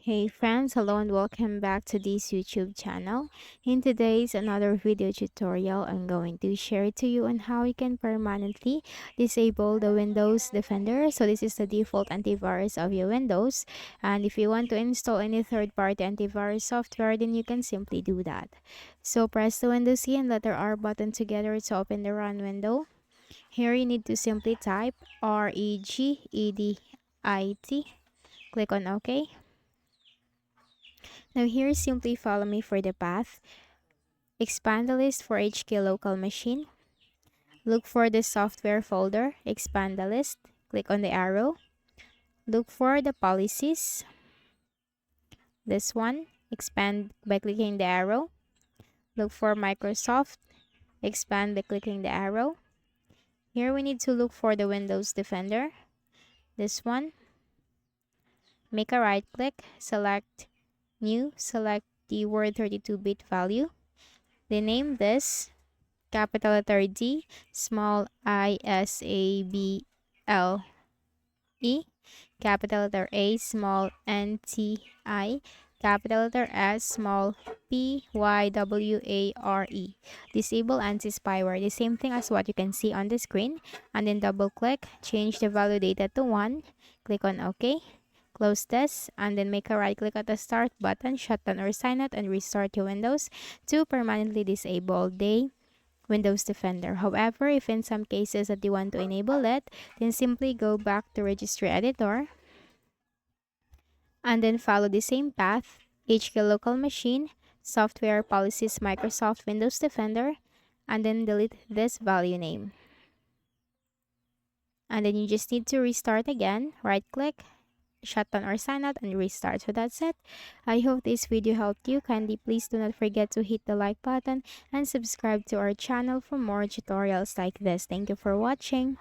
Hey friends, hello and welcome back to this YouTube channel. In today's another video tutorial, I'm going to share to you on how you can permanently disable the Windows Defender. So this is the default antivirus of your Windows. And if you want to install any third-party antivirus software, then you can simply do that. So press the Windows key and letter R button together to open the run window. Here you need to simply type regedit. Click on OK. Now here simply follow me for the path. Expand the list for HK local machine. Look for the software folder. Expand the list. Click on the arrow. Look for the policies. This one. Expand by clicking the arrow. Look for Microsoft. Expand by clicking the arrow. Here we need to look for the Windows Defender. This one. Make a right click. Select New. Select the word 32-bit value. Then name this capital letter D, small I S A B L E, capital letter A, small N T I, capital letter S, small P Y W A R E. Disable anti-spyware, the same thing as what you can see on the screen, and then double click, change the value data to 1, click on OK. Close this and then make a right click at the start button, shut down or sign out, and restart your Windows to permanently disable the Windows Defender. However, if in some cases that you want to enable it, then simply go back to Registry Editor and then follow the same path, HK Local Machine, Software Policies Microsoft Windows Defender, and then delete this value name. And then you just need to restart again, right click, shut down or sign out, and restart. So that's it. I hope this video helped you. Kindly please do not forget to hit the like button and subscribe to our channel for more tutorials like this. Thank you for watching.